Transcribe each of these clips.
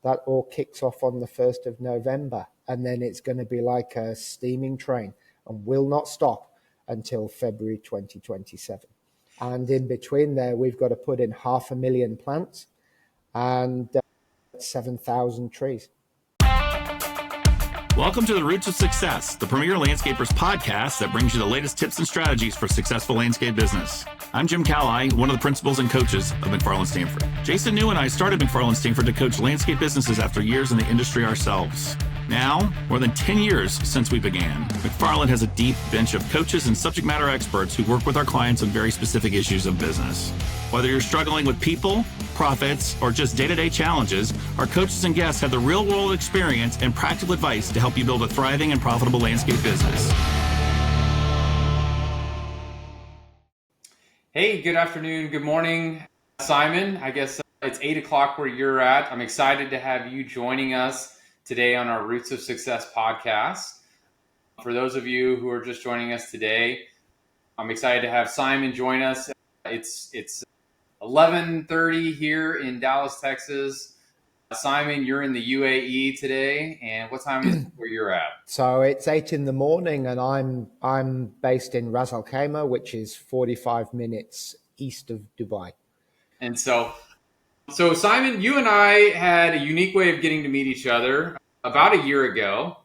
That all kicks off on the 1st of November. And then it's going to be like a steaming train and will not stop until February 2027. And in between there, we've got to put in 500,000 plants and 7,000 trees. Welcome to the Roots of Success, the premier landscapers podcast that brings you the latest tips and strategies for successful landscape business. I'm Jim Callai, one of the principals and coaches of McFarland Stanford. Jason New and I started McFarland Stanford to coach landscape businesses after years in the industry ourselves. Now, more than 10 years since we began, McFarland has a deep bench of coaches and subject matter experts who work with our clients on very specific issues of business. Whether you're struggling with people, profits, or just day-to-day challenges, our coaches and guests have the real-world experience and practical advice to help you build a thriving and profitable landscape business. Hey, good afternoon, good morning, Simon. I guess it's 8 o'clock where you're at. I'm excited to have you joining us today on our Roots of Success podcast. For those of you who are just joining us today, I'm excited to have Simon join us. It's 11:30 here in Dallas, Texas. Simon, you're in the UAE today, and what time is it where you're at? So it's 8 in the morning, and I'm based in Ras Al Khaimah, which is 45 minutes east of Dubai. And so Simon, you and I had a unique way of getting to meet each other about a year ago.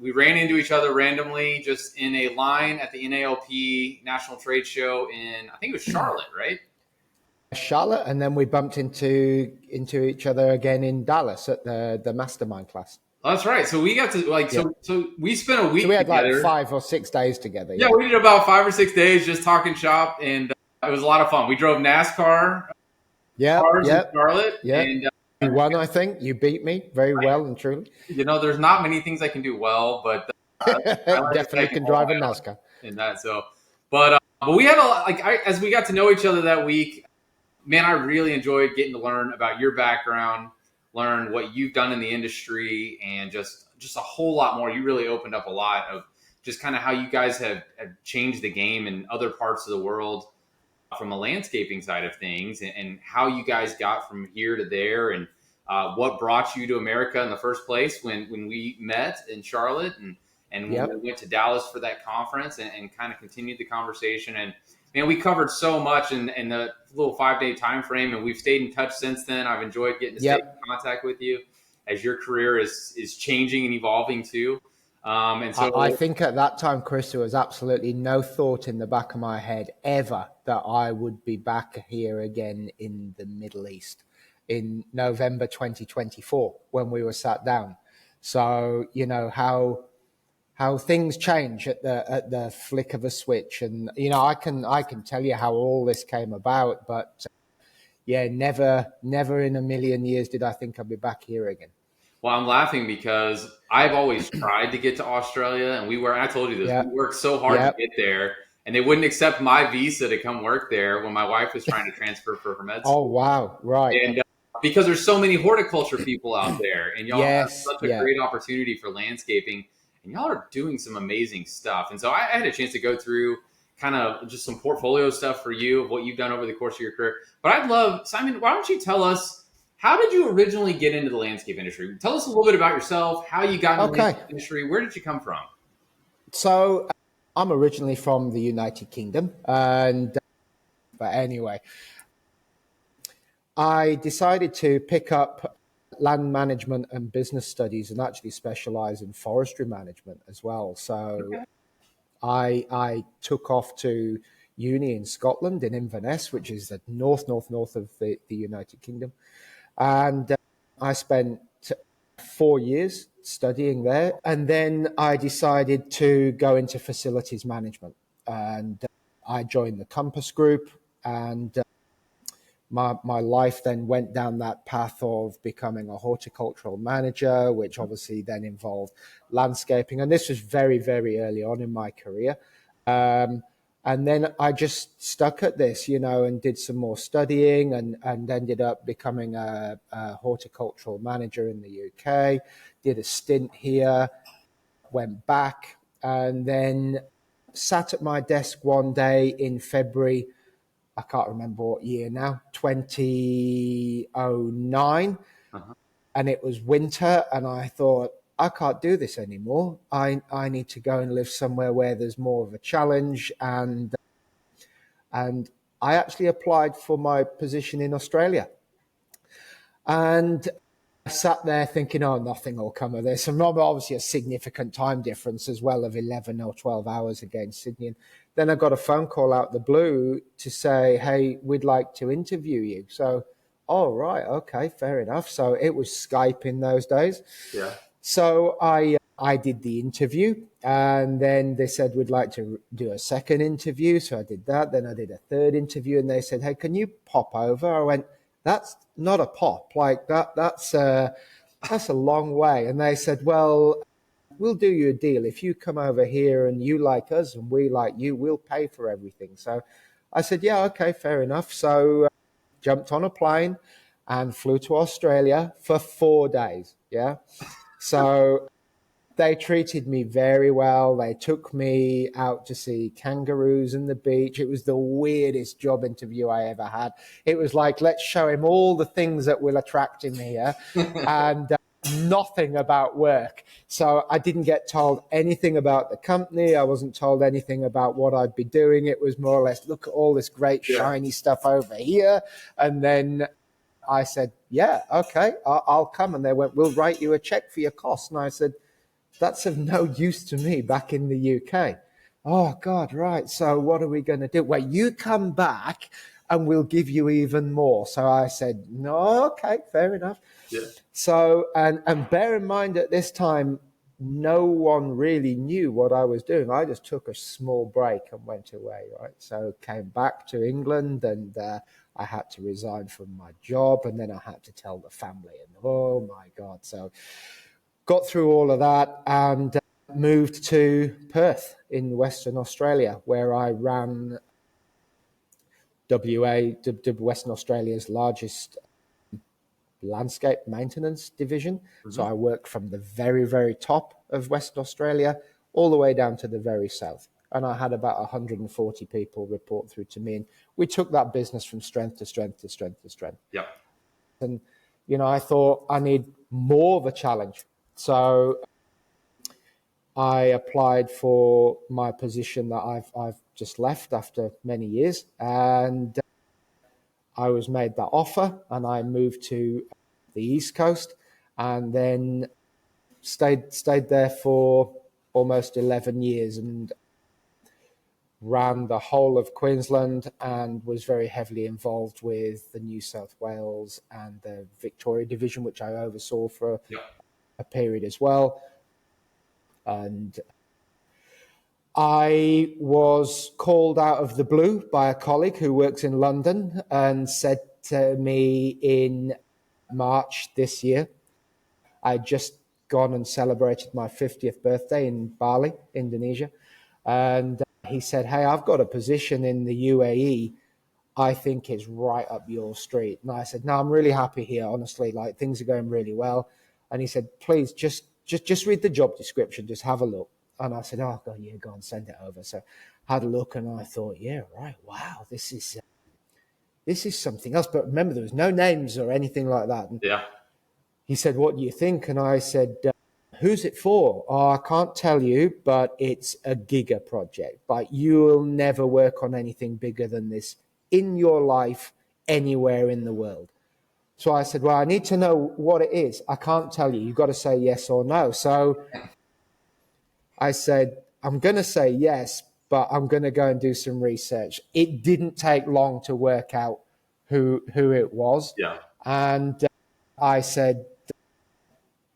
We ran into each other randomly just in a line at the NALP National Trade Show in, I think it was Charlotte, right? Charlotte, and then we bumped into each other again in Dallas at the mastermind class. Oh, that's right. So we got to so we spent a week so we had together. like 5 or 6 days together. Yeah, we did about 5 or 6 days just talking shop, and it was a lot of fun. We drove NASCAR cars in Charlotte. Yeah. And, you won, I think. You beat me very well and truly. You know, there's not many things I can do well, but definitely can drive a NASCAR. And that but we had as we got to know each other that week. Man, I really enjoyed getting to learn about your background, learn what you've done in the industry, and just a whole lot more. You really opened up a lot of just kind of how you guys have changed the game in other parts of the world from a landscaping side of things, and how you guys got from here to there, and what brought you to America in the first place when we met in Charlotte, and when we went to Dallas for that conference, and kind of continued the conversation. And man, we covered so much in the little 5-day time frame, and we've stayed in touch since then. I've enjoyed getting to stay in contact with you as your career is changing and evolving too. And so I think at that time, Chris, there was absolutely no thought in the back of my head ever that I would be back here again in the Middle East in November 2024 when we were sat down. So, you know, how things change at the flick of a switch. And, you know, I can tell you how all this came about, but never in a million years did I think I'd be back here again. Well, I'm laughing because I've always tried to get to Australia, and I told you this, we worked so hard to get there, and they wouldn't accept my visa to come work there when my wife was trying to transfer for her med school. Oh, wow. Right. And because there's so many horticulture people out there, and y'all have such a great opportunity for landscaping, and y'all are doing some amazing stuff. And so I had a chance to go through kind of just some portfolio stuff for you of what you've done over the course of your career. But I'd love, Simon, why don't you tell us, how did you originally get into the landscape industry? Tell us a little bit about yourself, how you got into the landscape industry. Where did you come from? So I'm originally from the United Kingdom. But anyway, I decided to pick up land management and business studies and actually specialize in forestry management as well. So I took off to uni in Scotland, in Inverness, which is the north of the United Kingdom. And I spent 4 years studying there. And then I decided to go into facilities management. And I joined the Compass Group, and my life then went down that path of becoming a horticultural manager, which obviously then involved landscaping. And this was very, very early on in my career. And then I just stuck at this, you know, and did some more studying, and ended up becoming a horticultural manager in the UK, did a stint here, went back, and then sat at my desk one day in February, I can't remember what year now, 2009. and it was winter, and I thought, I can't do this anymore. I need to go and live somewhere where there's more of a challenge. And I actually applied for my position in Australia. And I sat there thinking, oh, nothing will come of this. And obviously a significant time difference as well of 11 or 12 hours against Sydney. And then I got a phone call out the blue to say, hey, we'd like to interview you. So, oh, right, okay, fair enough. So it was Skype in those days. Yeah. So I did the interview, and then they said, we'd like to do a second interview. So I did that. Then I did a third interview, and they said, hey, can you pop over? I went, that's not a pop. Like that's a long way. And they said, well, we'll do you a deal. If you come over here and you like us and we like you, we'll pay for everything. So I said, yeah, okay, fair enough. So jumped on a plane and flew to Australia for 4 days. Yeah. So they treated me very well. They took me out to see kangaroos on the beach. It was the weirdest job interview I ever had. It was like, let's show him all the things that will attract him here and nothing about work. So I didn't get told anything about the company. I wasn't told anything about what I'd be doing. It was more or less, look at all this great shiny stuff over here. And then I said, yeah, okay, I'll come. And they went, we'll write you a check for your costs. And I said, that's of no use to me back in the UK. Oh, God, right. So what are we going to do? Well, you come back and we'll give you even more. So I said, no, okay, fair enough. Yeah. So, and bear in mind at this time, no one really knew what I was doing. I just took a small break and went away, right? So came back to England, and I had to resign from my job, and then I had to tell the family, and oh my God. So got through all of that and moved to Perth in Western Australia, where I ran Western Australia's largest landscape maintenance division. Mm-hmm. So I worked from the very, very top of Western Australia all the way down to the very south. And I had about 140 people report through to me. And we took that business from strength to strength to strength to strength. Yeah. And, I thought I need more of a challenge. So I applied for my position that I've just left after many years. And I was made that offer, and I moved to the East Coast, and then stayed there for almost 11 years and ran the whole of Queensland, and was very heavily involved with the New South Wales and the Victoria division, which I oversaw for a period as well. And I was called out of the blue by a colleague who works in London and said to me in March this year, I'd just gone and celebrated my 50th birthday in Bali, Indonesia. And he said, hey, I've got a position in the UAE I think is right up your street. And I said, no, I'm really happy here, honestly. Like, things are going really well. And he said, please, just read the job description. Just have a look. And I said, oh, God, yeah, go on, send it over. So I had a look, and I thought, yeah, right, wow, this is something else. But remember, there was no names or anything like that. And yeah. He said, what do you think? And I said, who's it for? Oh, I can't tell you, but it's a giga project. But you'll never work on anything bigger than this in your life anywhere in the world. So I said, well, I need to know what it is. I can't tell you. You've got to say yes or no. So I said, I'm going to say yes, but I'm going to go and do some research. It didn't take long to work out who it was. Yeah. And I said,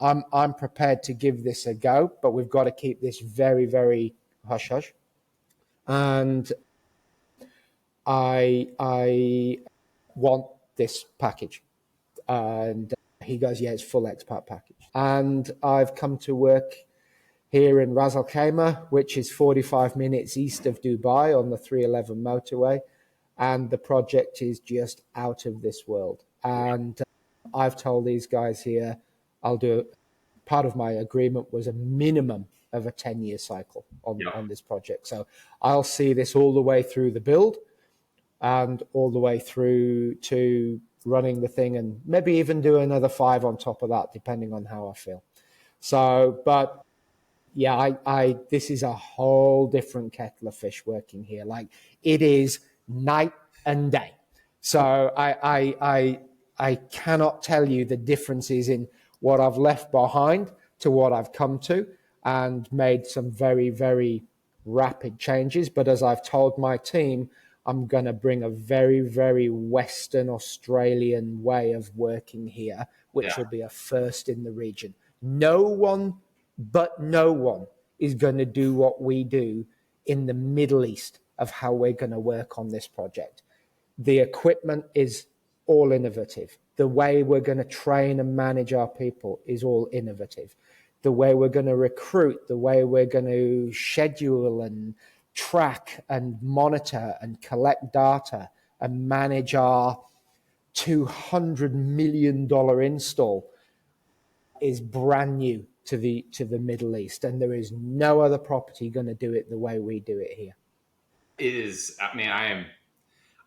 I'm prepared to give this a go, but we've got to keep this very, very hush-hush. And I want this package. And he goes, yeah, it's full expat package. And I've come to work here in Ras Al Khaimah, which is 45 minutes east of Dubai on the 311 motorway. And the project is just out of this world. And I've told these guys here, I'll do it. Part of my agreement was a minimum of a 10-year cycle on this project. So I'll see this all the way through the build and all the way through to running the thing, and maybe even do another 5 on top of that, depending on how I feel. So, but yeah, I this is a whole different kettle of fish working here. Like, it is night and day. So I cannot tell you the differences in what I've left behind to what I've come to, and made some very, very rapid changes. But as I've told my team, I'm going to bring a very, very Western Australian way of working here, which will be a first in the region. No one is going to do what we do in the Middle East of how we're going to work on this project. The equipment is all innovative. The way we're going to train and manage our people is all innovative. The way we're going to recruit, the way we're going to schedule and track and monitor and collect data and manage our $200 million install is brand new to the Middle East, and there is no other property going to do it the way we do it here. It is. I mean,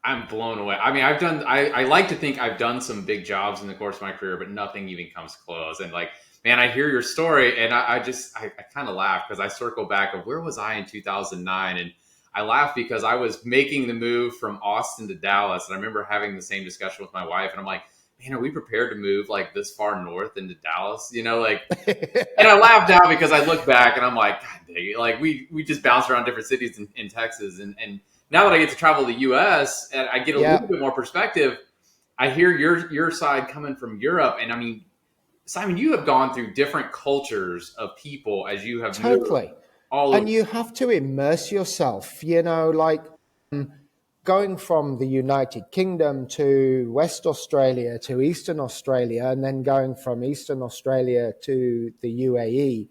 I'm blown away. I mean, I like to think I've done some big jobs in the course of my career, but nothing even comes close. And like, man, I hear your story, and I kind of laugh, because I circle back of where was I in 2009, and I laugh because I was making the move from Austin to Dallas, and I remember having the same discussion with my wife, and I'm like, man, are we prepared to move like this far north into Dallas? You know, like, and I laugh now because I look back and I'm like, God dang it, like we just bounced around different cities in Texas, and now that I get to travel the U.S. and I get a little bit more perspective, I hear your side coming from Europe, and I mean, Simon, you have gone through different cultures of people as you have totally all over. And you have to immerse yourself, you know, like going from the United Kingdom to West Australia to Eastern Australia, and then going from Eastern Australia to the UAE.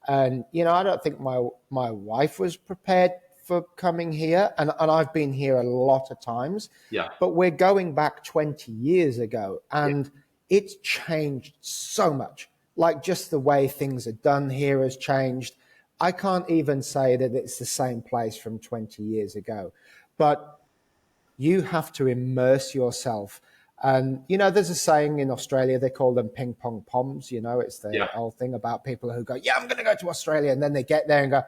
And, you know, I don't think my wife was prepared for coming here. And I've been here a lot of times. Yeah. But we're going back 20 years ago, and it's changed so much. Like, just the way things are done here has changed. I can't even say that it's the same place from 20 years ago. But you have to immerse yourself. And, you know, there's a saying in Australia, they call them ping pong poms. You know, it's the old thing about people who go, yeah, I'm going to go to Australia. And then they get there and go,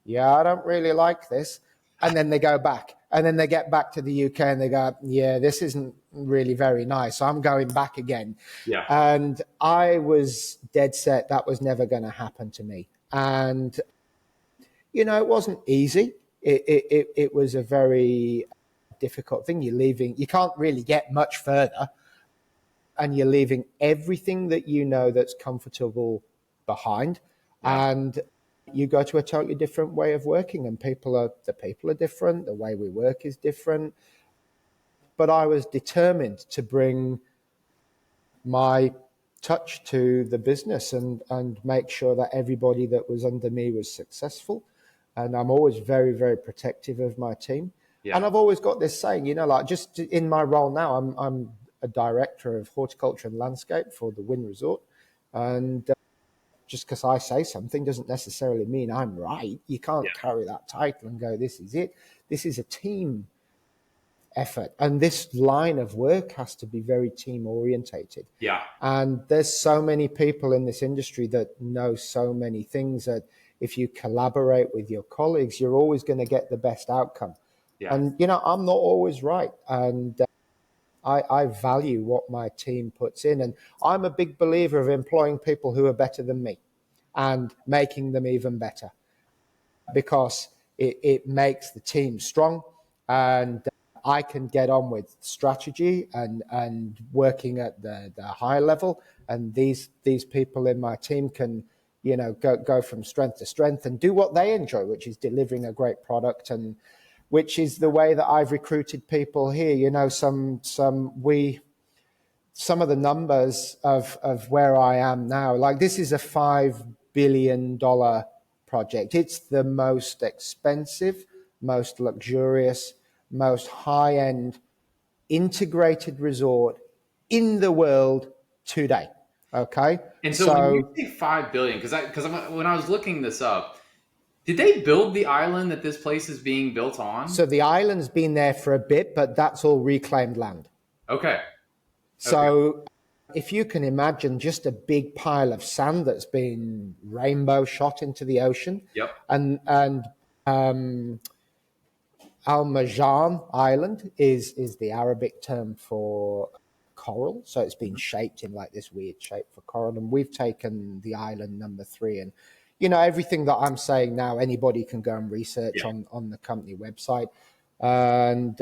yeah, I don't really like this. And then they go back. And then they get back to the UK and they go, yeah, this isn't really very nice. So I'm going back again. Yeah. And I was dead set that was never going to happen to me. And, you know, it wasn't easy. It was a very difficult thing. You're leaving, you can't really get much further, and you're leaving everything that you know that's comfortable behind, and you go to a totally different way of working, and the people are different, the way we work is different. But I was determined to bring my touch to the business and make sure that everybody that was under me was successful. And I'm always very, very protective of my team. Yeah. And I've always got this saying, you know, like, just in my role now, I'm a director of Horticulture and Landscape for the Wynn Resort. And just because I say something doesn't necessarily mean I'm right. You can't carry that title and go, this is it. This is a team effort. And this line of work has to be very team orientated. Yeah. And there's so many people in this industry that know so many things that if you collaborate with your colleagues, you're always going to get the best outcome. Yeah. And, you know, I'm not always right. And I value what my team puts in. And I'm a big believer of employing people who are better than me and making them even better, because it makes the team strong, and I can get on with strategy and working at the high level. And these people in my team can, you know, go from strength to strength and do what they enjoy, which is delivering a great product, and which is the way that I've recruited people here. You know, some of the numbers of where I am now, like, this is a $5 billion project. It's the most expensive, most luxurious, most high-end integrated resort in the world today. Okay. And so when you say $5 billion, because when I was looking this up, did they build the island that this place is being built on? So the island's been there for a bit, but that's all reclaimed land. Okay. So if you can imagine just a big pile of sand that's been rainbow shot into the ocean, Yep. and Al-Marjan Island is the Arabic term for coral. So it's been shaped in like this weird shape for coral. And we've taken the island number 3. And, everything that I'm saying now, anybody can go and research on the company website. And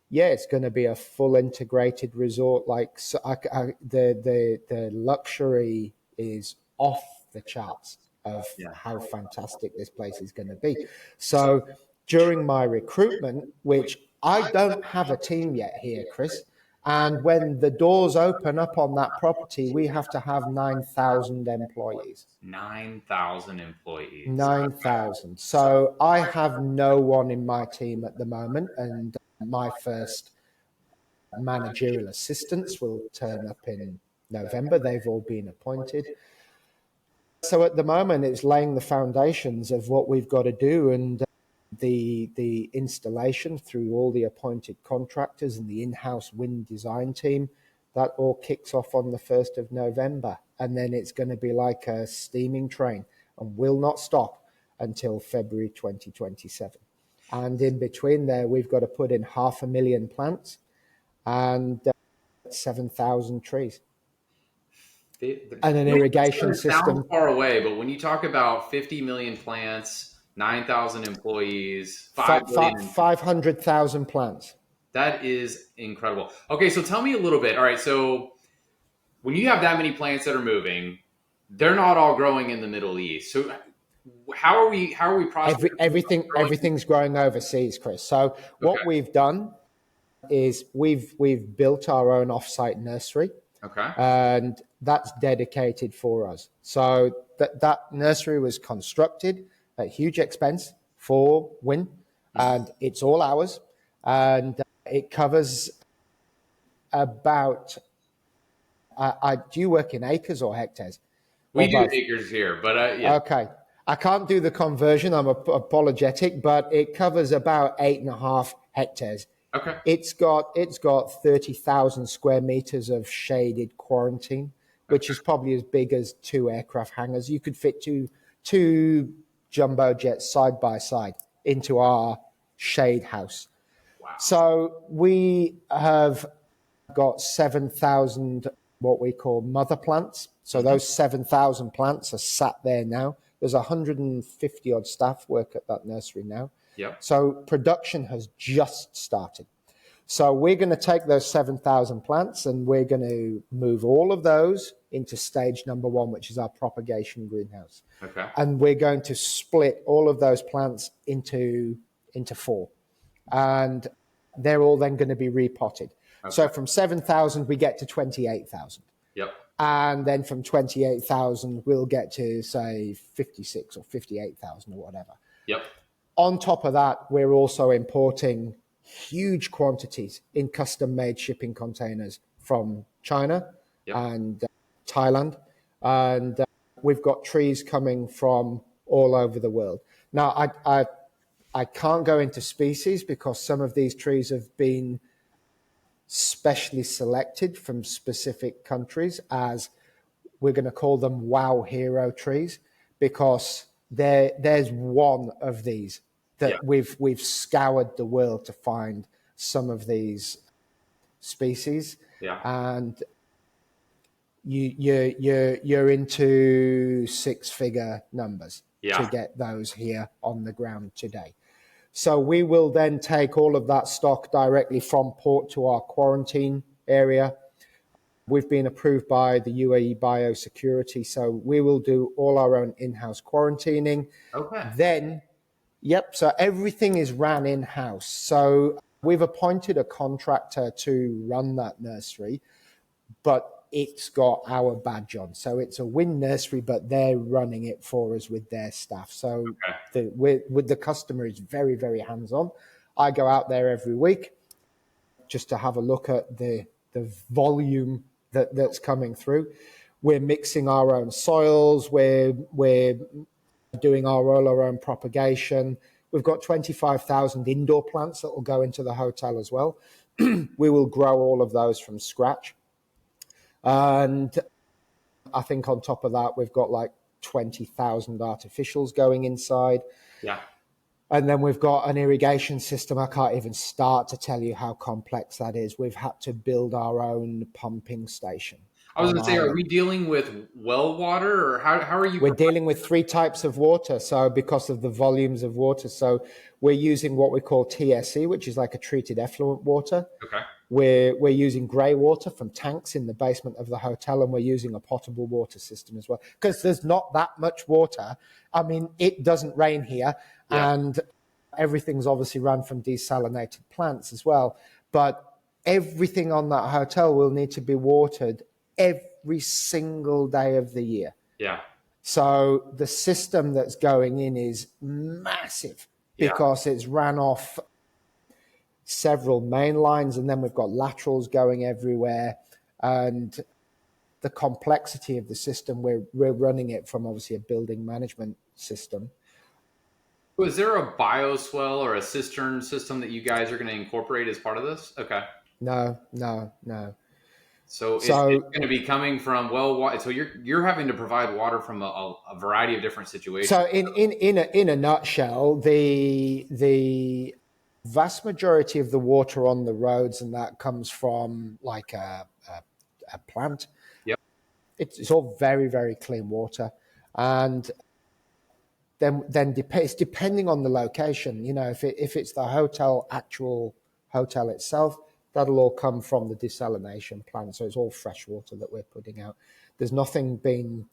it's going to be a full integrated resort. Like the luxury is off the charts of how fantastic this place is going to be. So during my recruitment, which I don't have a team yet here, Chris, and when the doors open up on that property, we have to have 9,000 employees. 9,000 employees. 9,000. So I have no one in my team at the moment, and my first managerial assistants will turn up in November. They've all been appointed. So at the moment, it's laying the foundations of what we've got to do, and the installation through all the appointed contractors and the in-house Wynn design team, that all kicks off on the 1st of November. And then it's going to be like a steaming train and will not stop until February 2027. And in between there, we've got to put in 500,000 plants and 7,000 trees. And an irrigation system. Sounds far away, but when you talk about 50 million plants, 9,000 employees, 500,000 plants. That is incredible. Okay, so tell me a little bit. All right, so when you have that many plants that are moving, they're not all growing in the Middle East. So how are we processing everything's growing overseas, Chris. So what we've done is we've built our own offsite nursery. Okay. And that's dedicated for us. So that nursery was constructed at huge expense for Wynn, and it's all ours. And it covers about, do you work in acres or hectares? We do acres here, but Okay. I can't do the conversion. I'm apologetic, but it covers about 8.5 hectares. Okay. It's got 30,000 square meters of shaded quarantine, which is probably as big as 2 aircraft hangars. You could fit two jumbo jets side by side into our shade house. Wow. So we have got 7,000 what we call mother plants. So those 7,000 plants are sat there now. There's 150 odd staff work at that nursery now. Yep. So production has just started. So we're going to take those 7,000 plants and we're going to move all of those into stage number 1, which is our propagation greenhouse. Okay. And we're going to split all of those plants into 4. And they're all then going to be repotted. Okay. So from 7,000, we get to 28,000. Yep. And then from 28,000, we'll get to, say, 56 or 58,000 or whatever. Yep. On top of that, we're also importing huge quantities in custom-made shipping containers from China and Thailand. And we've got trees coming from all over the world. Now, I can't go into species because some of these trees have been specially selected from specific countries as, we're going to call them wow hero trees, because there's one of these that we've scoured the world to find some of these species, and you're into 6-figure numbers to get those here on the ground today. So we will then take all of that stock directly from port to our quarantine area. We've been approved by the UAE Biosecurity, so we will do all our own in-house quarantining. Okay. Then, so everything is ran in-house. So we've appointed a contractor to run that nursery, but it's got our badge on. So it's a Wynn nursery, but they're running it for us with their staff. So with the customer is very, very hands-on. I go out there every week just to have a look at the volume that's coming through. We're mixing our own soils. We're doing all our own propagation. We've got 25,000 indoor plants that will go into the hotel as well. we will grow all of those from scratch. And I think on top of that, we've got like 20,000 artificials going inside. Yeah. And then we've got an irrigation system. I can't even start to tell you how complex that is. We've had to build our own pumping station. I was going to say, are we dealing with well water, or how are you? We're dealing with 3 types of water. So because of the volumes of water, so we're using what we call TSE, which is like a treated effluent water. Okay. We're using grey water from tanks in the basement of the hotel, and we're using a potable water system as well, because there's not that much water. I mean, it doesn't rain here, and everything's obviously run from desalinated plants as well. But everything on that hotel will need to be watered every single day of the year. Yeah. So the system that's going in is massive because it's ran off several main lines, and then we've got laterals going everywhere. And the complexity of the system, we're running it from obviously a building management system. Is there a bioswell or a cistern system that you guys are going to incorporate as part of this? Okay. No. So it's going to be coming from well water. So you're having to provide water from a variety of different situations. So in a nutshell, the vast majority of the water on the roads and that comes from like a plant. Yep. It's all very, very clean water, and then it's depending on the location. You know, if it's the actual hotel itself, that'll all come from the desalination plant. So it's all fresh water that we're putting out. There's nothing being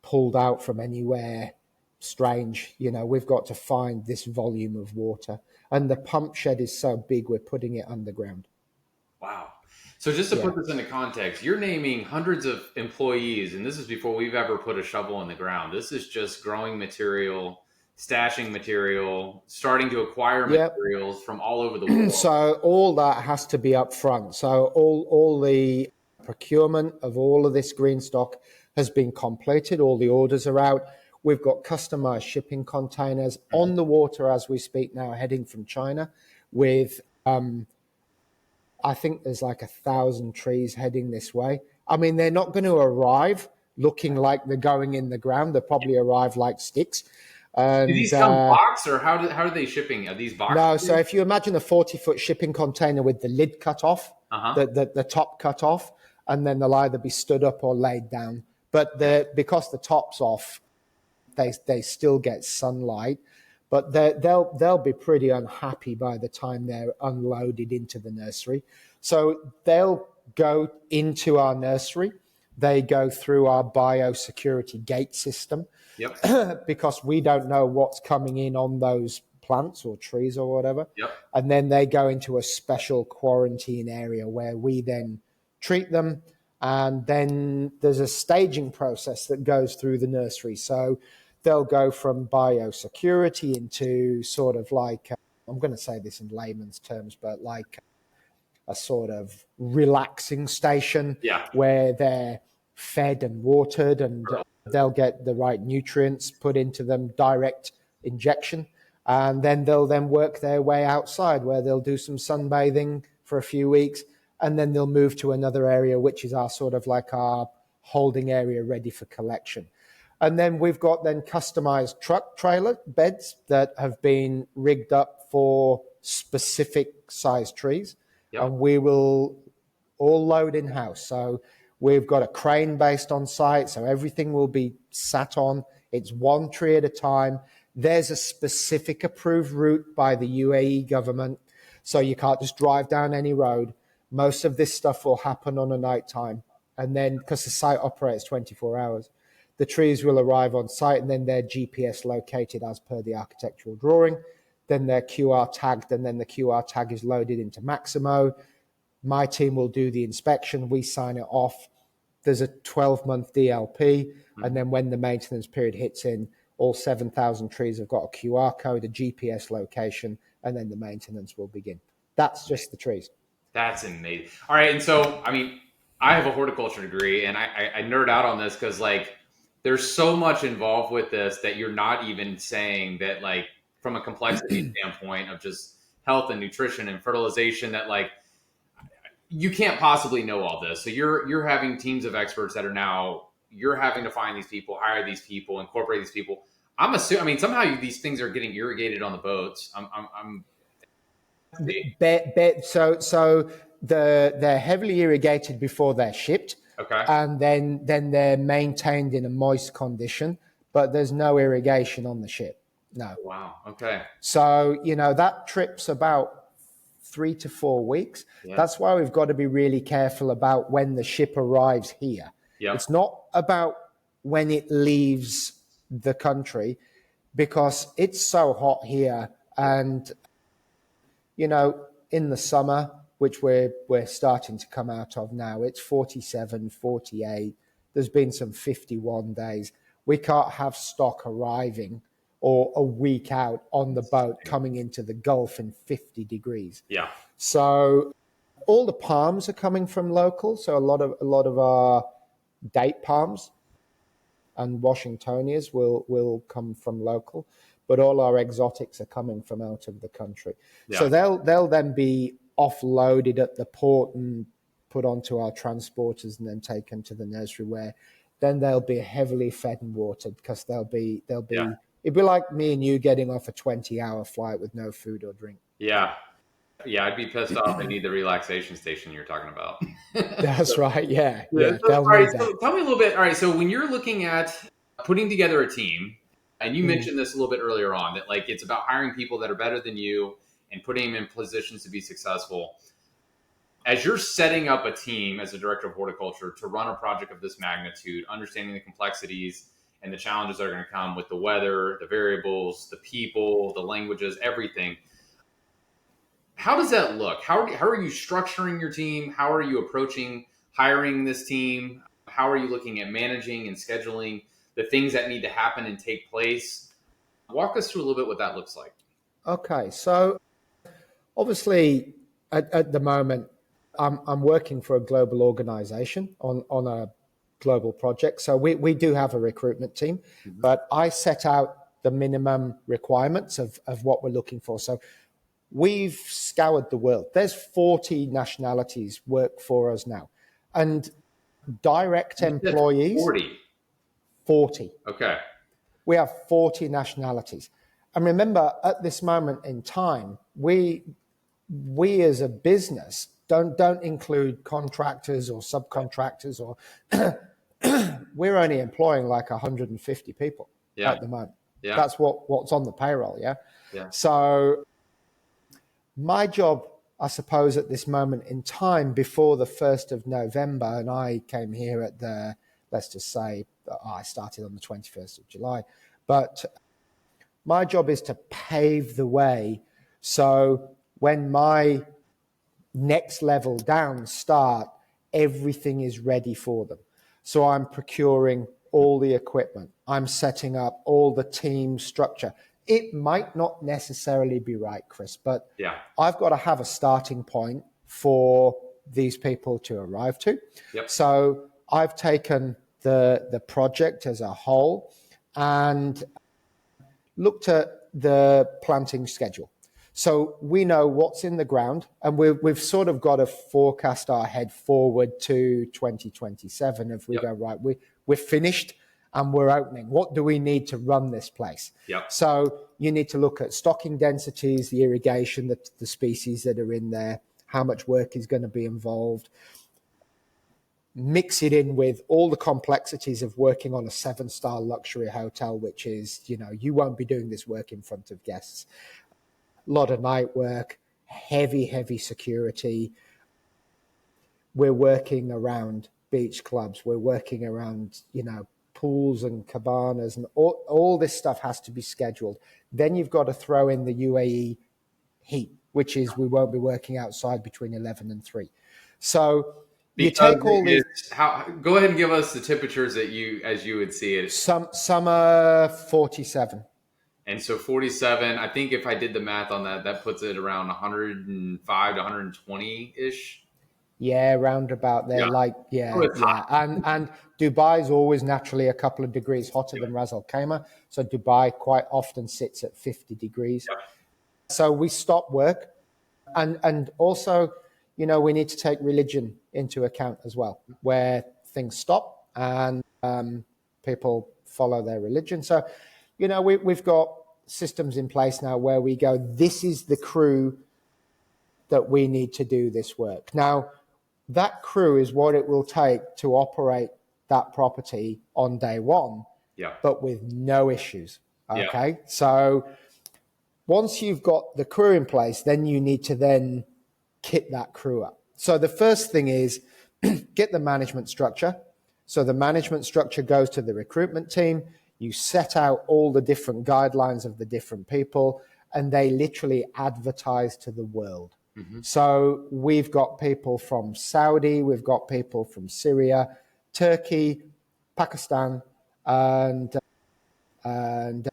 pulled out from anywhere strange. You know, we've got to find this volume of water. And the pump shed is so big, we're putting it underground. Wow. So just to put this into context, you're naming hundreds of employees, and this is before we've ever put a shovel in the ground. This is just growing material, stashing material, starting to acquire materials from all over the world. So all that has to be up front. So all the procurement of all of this green stock has been completed. All the orders are out. We've got customized shipping containers on the water as we speak now, heading from China with, I think there's like 1,000 trees heading this way. I mean, they're not going to arrive looking like they're going in the ground. They'll probably arrive like sticks. And, do these come boxed, or how are they shipping? Are these boxed? No, so if you imagine a 40-foot shipping container with the lid cut off, the top cut off, and then they'll either be stood up or laid down. But because the top's off, they still get sunlight, but they'll be pretty unhappy by the time they're unloaded into the nursery. So they'll go into our nursery. They go through our biosecurity gate system. Yep. Because we don't know what's coming in on those plants or trees or whatever. Yep. And then they go into a special quarantine area where we then treat them. And then there's a staging process that goes through the nursery. So they'll go from biosecurity into sort of like, I'm going to say this in layman's terms, but like a sort of relaxing station where they're fed and watered, and they'll get the right nutrients put into them, direct injection. And then they'll then work their way outside where they'll do some sunbathing for a few weeks. And then they'll move to another area, which is our sort of like our holding area ready for collection. And then we've got then customized truck trailer beds that have been rigged up for specific size trees. Yep. And we will all load in-house. So we've got a crane based on site. So everything will be sat on. It's one tree at a time. There's a specific approved route by the UAE government. So you can't just drive down any road. Most of this stuff will happen on a night time. And then because the site operates 24 hours, the trees will arrive on site, and then they're GPS located as per the architectural drawing. Then they're QR tagged, and then the QR tag is loaded into Maximo. My team will do the inspection. We sign it off. There's a 12-month DLP. And then when the maintenance period hits in, all 7,000 trees have got a QR code, a GPS location, and then the maintenance will begin. That's just the trees. That's amazing. All right. And so, I mean, I have a horticulture degree, and I nerd out on this because, like, there's so much involved with this that you're not even saying that, like, from a complexity standpoint of just health and nutrition and fertilization, that, like, you can't possibly know all this. So you're having teams of experts that are now, you're having to find these people, hire these people, incorporate these people. I'm assuming, I mean, somehow these things are getting irrigated on the boats. So they're heavily irrigated before they're shipped, Okay. and then they're maintained in a moist condition, but there's no irrigation on the ship. No. Wow. Okay. So, that trip's about 3 to 4 weeks. Yeah. That's why we've got to be really careful about when the ship arrives here. Yeah. It's not about when it leaves the country, because it's so hot here. And, in the summer, which we're starting to come out of now, it's 47, 48. There's been some 51 days. We can't have stock arriving or a week out on the boat coming into the Gulf in 50 degrees. Yeah. So all the palms are coming from local. So a lot of our date palms and Washingtonias will come from local, but all our exotics are coming from out of the country. Yeah. So they'll then be offloaded at the port and put onto our transporters and then taken to the nursery, where then they'll be heavily fed and watered, because they'll be yeah. It'd be like me and you getting off a 20-hour flight with no food or drink. Yeah. Yeah, I'd be pissed off. I need the relaxation station you're talking about. That's right. Yeah. So, all right, so tell me a little bit. All right. So when you're looking at putting together a team, and you mentioned this a little bit earlier on, that like it's about hiring people that are better than you and putting them in positions to be successful. As you're setting up a team as a director of horticulture to run a project of this magnitude, understanding the complexities and the challenges that are going to come with the weather, the variables, the people, the languages, everything. How does that look? How are you structuring your team? How are you approaching hiring this team? How are you looking at managing and scheduling the things that need to happen and take place? Walk us through a little bit what that looks like. Okay, so obviously at the moment, I'm working for a global organization on a global project. So we do have a recruitment team, but I set out the minimum requirements of what we're looking for. So we've scoured the world. There's 40 nationalities work for us now. And direct employees... 40. Okay. We have 40 nationalities. And remember, at this moment in time, we as a business don't include contractors or subcontractors, or we're only employing like 150 people at the moment. Yeah. That's what's on the payroll, yeah? So my job, I suppose, at this moment in time, before the 1st of November, and I came here at the, let's just say, I started on the 21st of July, but my job is to pave the way. So when my next level down start, everything is ready for them. So I'm procuring all the equipment. I'm setting up all the team structure. It might not necessarily be right, Chris, but I've got to have a starting point for these people to arrive to. So I've taken the project as a whole and looked at the planting schedule. So we know what's in the ground, and we've sort of got to forecast our head forward to 2027. If we go, right, we're finished and we're opening. What do we need to run this place? So you need to look at stocking densities, the irrigation, the species that are in there, how much work is going to be involved. Mix it in with all the complexities of working on a 7-star luxury hotel, which is, you won't be doing this work in front of guests. A lot of night work, heavy security. We're working around beach clubs. We're working around, pools and cabanas, and all this stuff has to be scheduled. Then you've got to throw in the UAE heat, which is we won't be working outside between 11 and 3. So you take all these. Go ahead and give us the temperatures as you would see it. Summer 47. And so 47, I think if I did the math on that puts it around 105 to 120-ish. Yeah, round about there. And Dubai's always naturally a couple of degrees hotter than Ras Al Khaimah. So Dubai quite often sits at 50 degrees. So we stop work. And also, we need to take religion into account as well, where things stop and people follow their religion. So, we've got systems in place now where we go, this is the crew that we need to do this work. Now, that crew is what it will take to operate that property on day one, but with no issues. Okay. Yeah. So once you've got the crew in place, then you need to then kit that crew up. So the first thing is get the management structure. So the management structure goes to the recruitment team. You set out all the different guidelines of the different people, and they literally advertise to the world. Mm-hmm. So we've got people from Saudi, we've got people from Syria, Turkey, Pakistan, and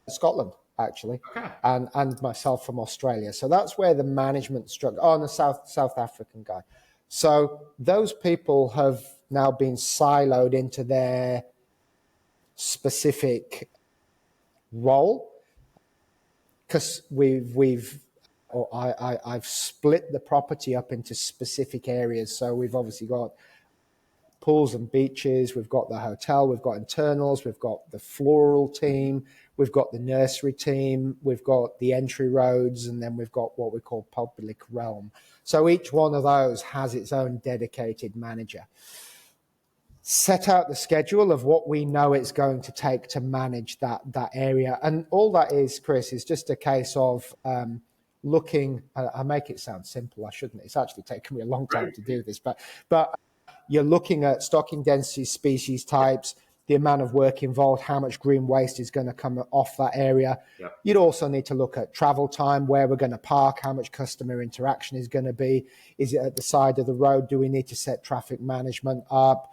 Scotland, actually, and myself from Australia. So that's where the management structure, and a South African guy. So those people have now been siloed into their specific role, because I've split the property up into specific areas. So we've obviously got pools and beaches, we've got the hotel, we've got internals, we've got the floral team, we've got the nursery team, we've got the entry roads, and then we've got what we call public realm. So each one of those has its own dedicated manager. Set out the schedule of what we know it's going to take to manage that area. And all that is, Chris, is just a case of looking, I make it sound simple, I shouldn't. It's actually taken me a long time to do this, but you're looking at stocking density, species types, the amount of work involved, how much green waste is going to come off that area. Yep. You'd also need to look at travel time, where we're going to park, how much customer interaction is going to be. Is it at the side of the road? Do we need to set traffic management up?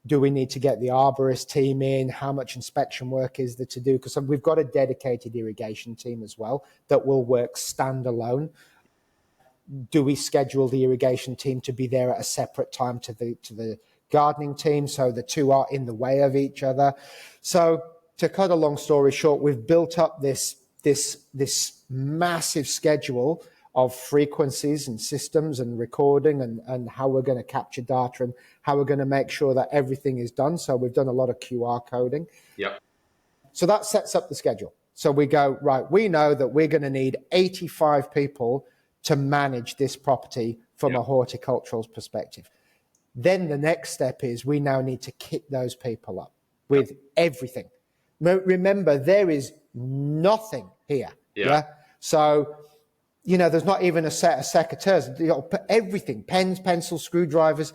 Do we need to get the arborist team in? How much inspection work is there to do? Because we've got a dedicated irrigation team as well that will work standalone. Do we schedule the irrigation team to be there at a separate time to the gardening team, so the two are in the way of each other? So to cut a long story short, we've built up this massive schedule of frequencies and systems and recording and how we're going to capture data and how we're going to make sure that everything is done. So we've done a lot of QR coding. Yep. So that sets up the schedule. So we go, right, we know that we're going to need 85 people to manage this property from a horticultural perspective. Then the next step is we now need to kit those people up with everything. Remember, there is nothing here. Yeah. So, there's not even a set of secateurs. Everything, pens, pencils, screwdrivers,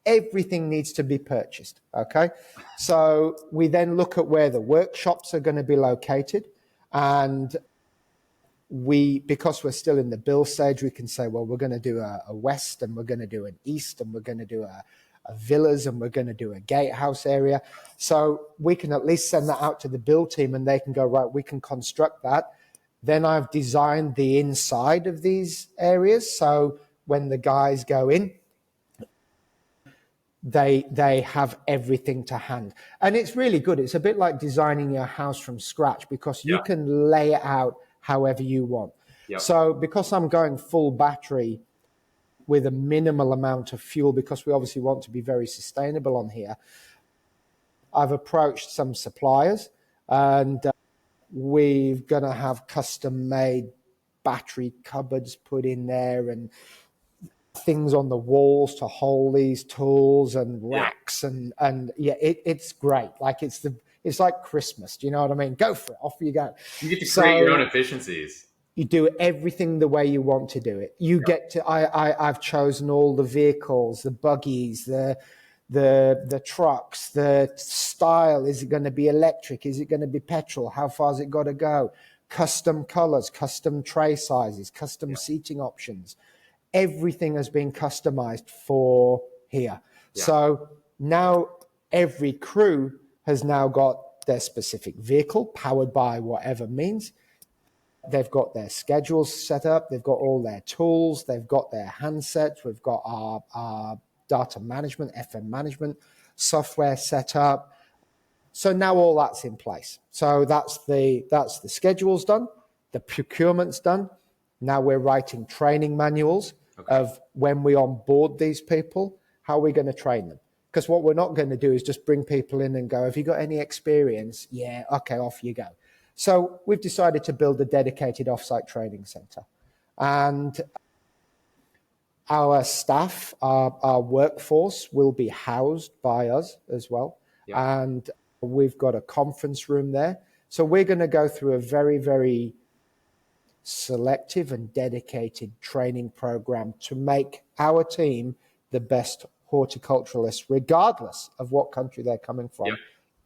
everything needs to be purchased. Okay. So we then look at where the workshops are going to be located, and because we're still in the build stage, we can say, well, we're going to do a west, and we're going to do an east, and we're going to do a villas, and we're going to do a gatehouse area. So we can at least send that out to the build team, and they can go, right, we can construct that. Then I've designed the inside of these areas. So when the guys go in, they have everything to hand. And it's really good. It's a bit like designing your house from scratch, because you can lay it out however you want. Yep. So because I'm going full battery with a minimal amount of fuel, because we obviously want to be very sustainable on here, I've approached some suppliers, and we're going to have custom-made battery cupboards put in there and things on the walls to hold these tools and racks. It's great. Like it's like Christmas. Do you know what I mean? Go for it. Off you go. You get to create your own efficiencies. You do everything the way you want to do it. You get to, I've chosen all the vehicles, the buggies, the trucks, the style. Is it going to be electric? Is it going to be petrol? How far has it got to go? Custom colors, custom tray sizes, custom seating options. Everything has been customized for here. Yeah. So now every crew has now got their specific vehicle powered by whatever means. They've got their schedules set up. They've got all their tools. They've got their handsets. We've got our data management, FM management software set up. So now all that's in place. So that's the schedule's done. The procurement's done. Now we're writing training manuals. of when we onboard these people, how are we going to train them? Because what we're not going to do is just bring people in and go, have you got any experience? Yeah, okay, off you go. So we've decided to build a dedicated offsite training center. And our staff, our workforce will be housed by us as well. Yep. And we've got a conference room there. So we're going to go through a very, very selective and dedicated training program to make our team the best horticulturalists, regardless of what country they're coming from. Yep.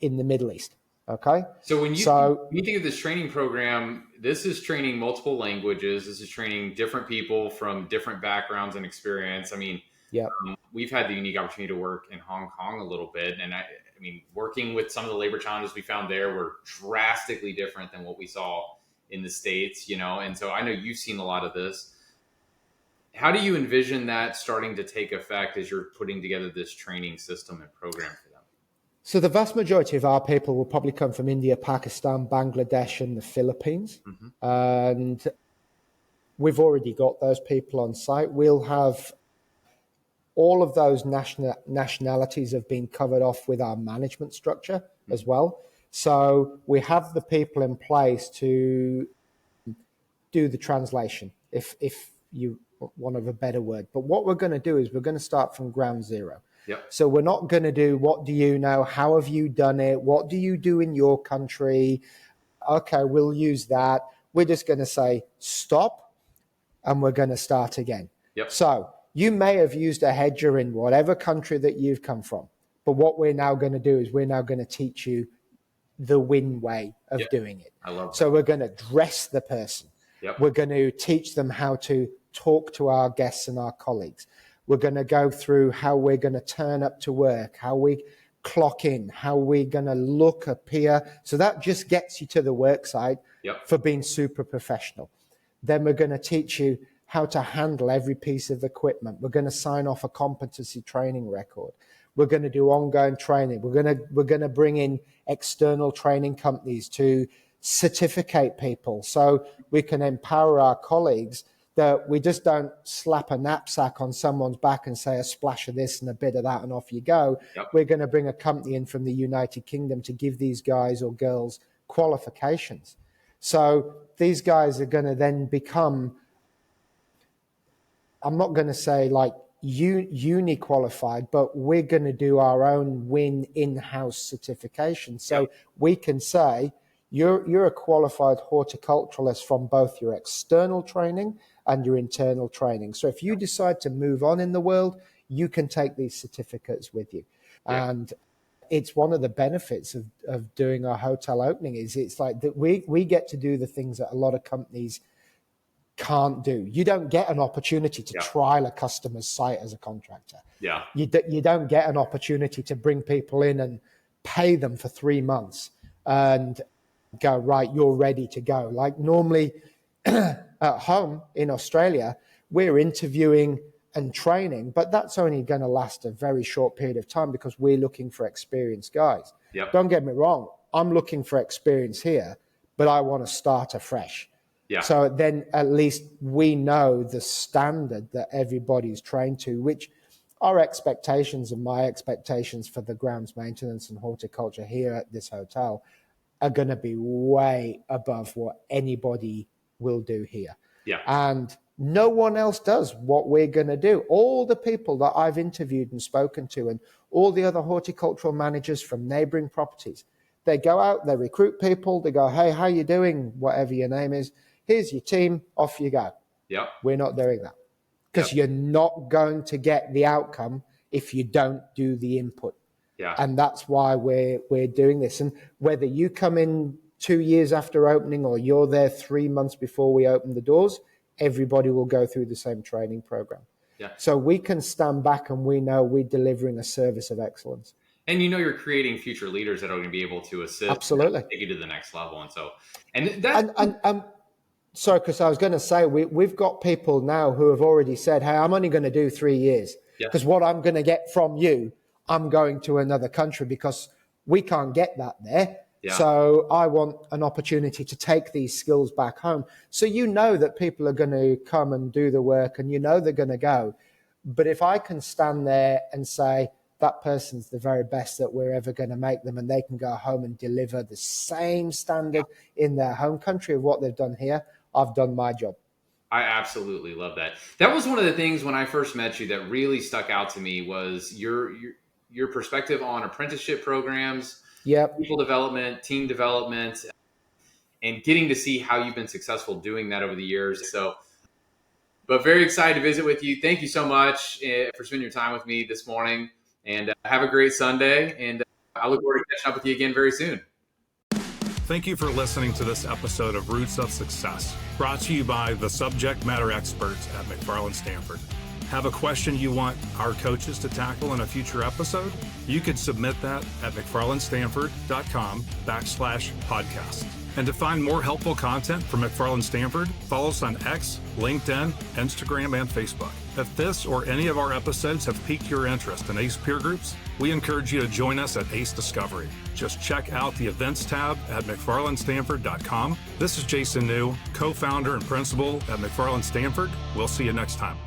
In the Middle East. Okay. So when you think of this training program, this is training multiple languages. This is training different people from different backgrounds and experience. I mean, we've had the unique opportunity to work in Hong Kong a little bit. And I mean, working with some of the labor challenges we found there were drastically different than what we saw in the States, and so I know you've seen a lot of this. How do you envision that starting to take effect as you're putting together this training system and program for them? So the vast majority of our people will probably come from India, Pakistan, Bangladesh, and the Philippines. Mm-hmm. And we've already got those people on site. We'll have all of those nationalities have been covered off with our management structure as well. So we have the people in place to do the translation, if you want of a better word. But what we're going to do is we're going to start from ground zero. Yep. So we're not going to do, what do you know? How have you done it? What do you do in your country? Okay, we'll use that. We're just going to say stop, and we're going to start again. Yep. So you may have used a hedger in whatever country that you've come from. But what we're now going to do is we're now going to teach you the Wynn way of doing it. I love that. So we're going to dress the person. Yep. We're going to teach them how to talk to our guests and our colleagues. We're going to go through how we're going to turn up to work, how we clock in, how we're going to look, appear. So that just gets you to the work site for being super professional. Then we're going to teach you how to handle every piece of equipment. We're going to sign off a competency training record. We're going to do ongoing training. We're going to bring in external training companies to certificate people so we can empower our colleagues, that we just don't slap a knapsack on someone's back and say a splash of this and a bit of that and off you go. Yep. We're going to bring a company in from the United Kingdom to give these guys or girls qualifications. So these guys are going to then become, I'm not going to say like uni qualified, but we're going to do our own Wynn in-house certification. So we can say you're a qualified horticulturalist from both your external training and your internal training. So if you decide to move on in the world, you can take these certificates with you. Yeah. And it's one of the benefits of doing our hotel opening is it's like that we get to do the things that a lot of companies can't do. You don't get an opportunity to trial a customer's site as a contractor. Yeah. You don't get an opportunity to bring people in and pay them for 3 months and go, right, you're ready to go. Like normally at home in Australia, we're interviewing and training, but that's only going to last a very short period of time because we're looking for experienced guys. Yep. Don't get me wrong. I'm looking for experience here, but I want to start afresh. Yeah. So then at least we know the standard that everybody's trained to, which our expectations and my expectations for the grounds maintenance and horticulture here at this hotel are going to be way above what anybody will do here. Yeah. And no one else does what we're going to do. All the people that I've interviewed and spoken to and all the other horticultural managers from neighboring properties, they go out, they recruit people, they go, hey, how you doing? Whatever your name is. Here's your team, off you go. Yep. We're not doing that because you're not going to get the outcome if you don't do the input. Yeah. And that's why we're doing this. And whether you come in 2 years after opening or you're there 3 months before we open the doors, everybody will go through the same training program. Yeah. So we can stand back and we know we're delivering a service of excellence. And you're creating future leaders that are going to be able to assist. Absolutely. And take you to the next level. And so, sorry, because I was going to say, we've got people now who have already said, hey, I'm only going to do 3 years because what I'm going to get from you, I'm going to another country because we can't get that there. Yeah. So I want an opportunity to take these skills back home. So you know that people are going to come and do the work, and you know they're going to go. But if I can stand there and say, that person's the very best that we're ever going to make them, and they can go home and deliver the same standard in their home country of what they've done here, I've done my job. I absolutely love that. That was one of the things when I first met you that really stuck out to me was your perspective on apprenticeship programs, people development, team development, and getting to see how you've been successful doing that over the years. So, but very excited to visit with you. Thank you so much for spending your time with me this morning, and have a great Sunday. And I look forward to catching up with you again very soon. Thank you for listening to this episode of Roots of Success, brought to you by the subject matter experts at McFarland Stanford. Have a question you want our coaches to tackle in a future episode? You could submit that at mcfarlandstanford.com/podcast. And to find more helpful content from McFarland Stanford, follow us on X, LinkedIn, Instagram, and Facebook. If this or any of our episodes have piqued your interest in ACE peer groups, we encourage you to join us at ACE Discovery. Just check out the events tab at mcfarlandstanford.com. This is Jason New, co-founder and principal at McFarland Stanford. We'll see you next time.